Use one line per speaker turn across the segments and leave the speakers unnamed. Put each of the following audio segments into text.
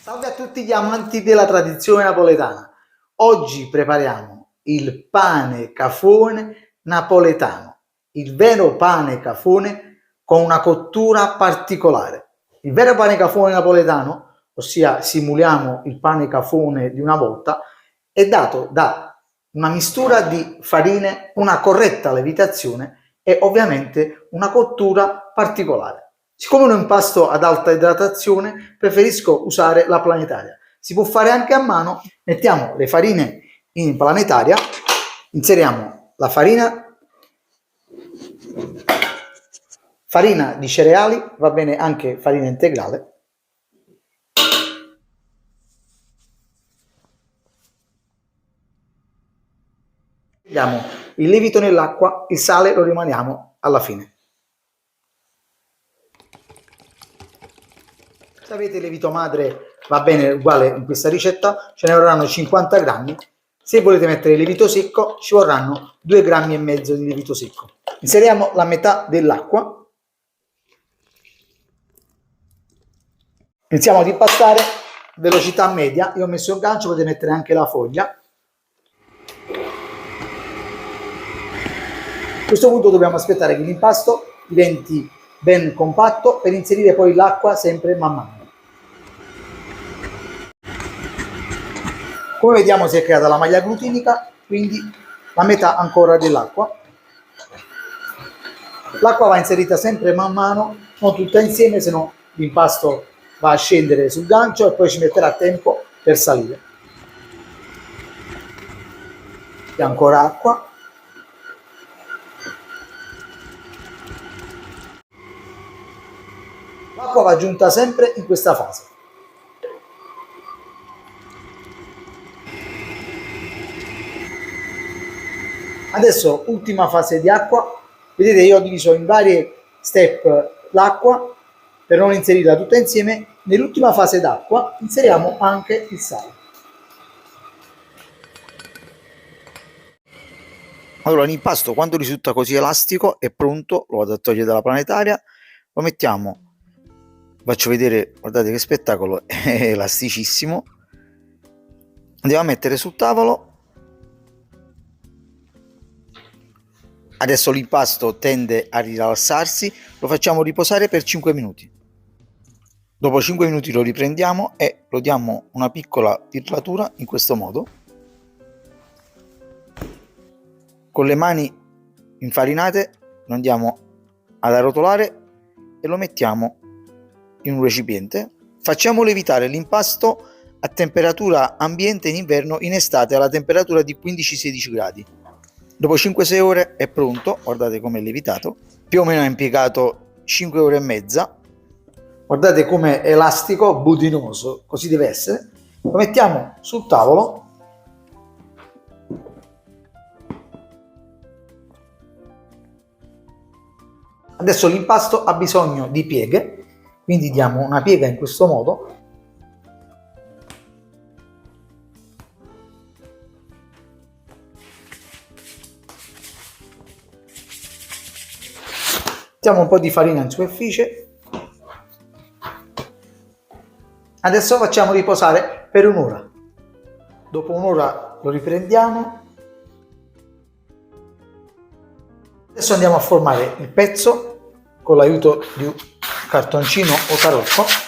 Salve a tutti gli amanti della tradizione napoletana. Oggi prepariamo il pane cafone napoletano, il vero pane cafone con una cottura particolare. Il vero pane cafone napoletano, ossia simuliamo il pane cafone di una volta, è dato da una mistura di farine, una corretta lievitazione e ovviamente una cottura particolare. Siccome è un impasto ad alta idratazione, preferisco usare la planetaria. Si può fare anche a mano, mettiamo le farine in planetaria, inseriamo la farina di cereali, va bene anche farina integrale, mettiamo il lievito nell'acqua, il sale lo rimaniamo alla fine. Se avete lievito madre va bene uguale in questa ricetta, ce ne vorranno 50 grammi. Se volete mettere lievito secco ci vorranno 2,5 grammi di lievito secco. Inseriamo la metà dell'acqua. Iniziamo ad impastare, velocità media. Io ho messo il gancio, potete mettere anche la foglia. A questo punto dobbiamo aspettare che l'impasto diventi ben compatto per inserire poi l'acqua sempre man mano. Come vediamo si è creata la maglia glutinica, quindi la metà ancora dell'acqua. L'acqua va inserita sempre man mano, non tutta insieme, se no l'impasto va a scendere sul gancio e poi ci metterà tempo per salire. E ancora acqua. L'acqua va aggiunta sempre in questa fase. Adesso ultima fase di acqua. Vedete, io ho diviso in varie step l'acqua per non inserirla tutta insieme. Nell'ultima fase d'acqua inseriamo anche il sale. Allora l'impasto, quando risulta così elastico, è pronto, lo vado a togliere dalla planetaria, lo mettiamo. Faccio vedere, guardate che spettacolo, è elasticissimo. Andiamo a mettere sul tavolo. Adesso l'impasto tende a rilassarsi, lo facciamo riposare per 5 minuti. Dopo 5 minuti lo riprendiamo e lo diamo una piccola pirlatura in questo modo. Con le mani infarinate lo andiamo ad arrotolare e lo mettiamo in un recipiente. Facciamo lievitare l'impasto a temperatura ambiente in inverno, in estate alla temperatura di 15-16 gradi. Dopo 5-6 ore è pronto, guardate come è lievitato, più o meno ha impiegato 5 ore e mezza. Guardate come è elastico, budinoso, così deve essere. Lo mettiamo sul tavolo. Adesso l'impasto ha bisogno di pieghe, quindi diamo una piega in questo modo. Mettiamo un po' di farina in superficie. Adesso facciamo riposare per un'ora. Dopo un'ora lo riprendiamo. Adesso andiamo a formare il pezzo con l'aiuto di un cartoncino o tarocco.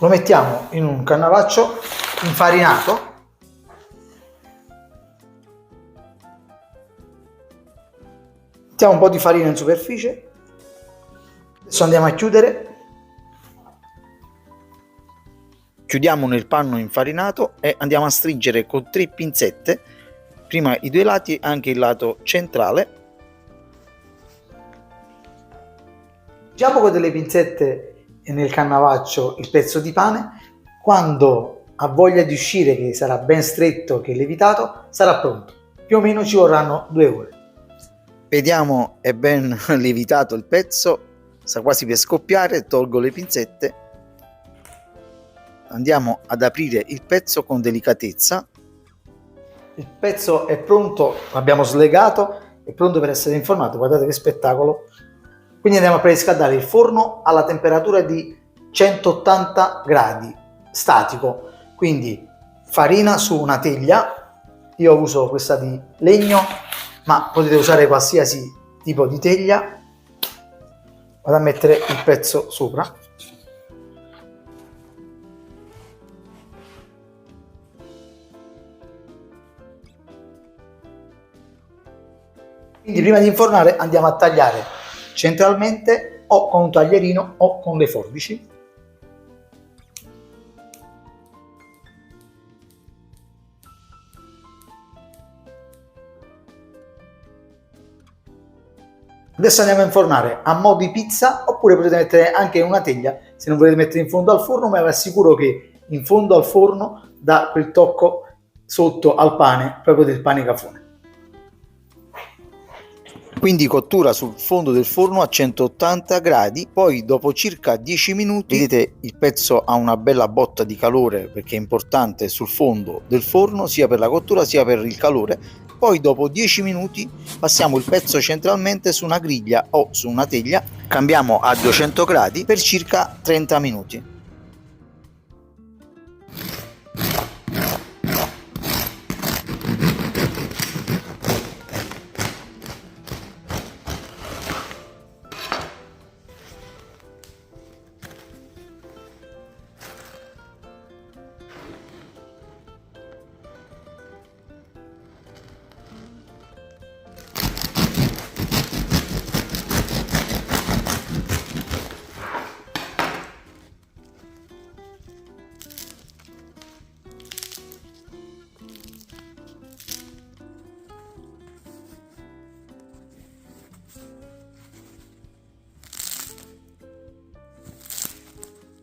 Lo mettiamo in un cannavaccio infarinato. Mettiamo un po' di farina in superficie. Adesso andiamo a chiudere. Chiudiamo nel panno infarinato e andiamo a stringere con 3 pinzette, prima i 2 lati e anche il lato centrale. Diciamo con delle pinzette nel cannavaccio il pezzo di pane. Quando ha voglia di uscire, che sarà ben stretto, che è lievitato, sarà pronto. Più o meno ci vorranno 2 ore. Vediamo, è ben lievitato il pezzo, sta quasi per scoppiare. Tolgo le pinzette, andiamo ad aprire il pezzo con delicatezza Il pezzo è pronto, l'abbiamo slegato, è pronto per essere infornato. Guardate che spettacolo. Quindi andiamo a preriscaldare il forno alla temperatura di 180 gradi, statico. Quindi farina su una teglia, io uso questa di legno, ma potete usare qualsiasi tipo di teglia. Vado a mettere il pezzo sopra. Quindi prima di infornare andiamo a tagliare centralmente o con un taglierino o con le forbici. Adesso andiamo a infornare a mo' di pizza, oppure potete mettere anche una teglia se non volete mettere in fondo al forno, ma vi assicuro che in fondo al forno dà quel tocco sotto al pane, proprio del pane cafone. Quindi cottura sul fondo del forno a 180 gradi, poi dopo circa 10 minuti, vedete il pezzo ha una bella botta di calore perché è importante sul fondo del forno sia per la cottura sia per il calore. Poi dopo 10 minuti passiamo il pezzo centralmente su una griglia o su una teglia, cambiamo a 200 gradi per circa 30 minuti.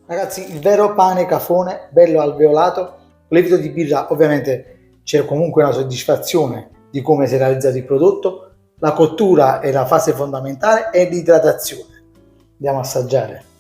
Ragazzi, il vero pane cafone, bello alveolato, lievito di birra, ovviamente c'è comunque una soddisfazione di come si è realizzato il prodotto. La cottura è la fase fondamentale e l'idratazione. Andiamo a assaggiare.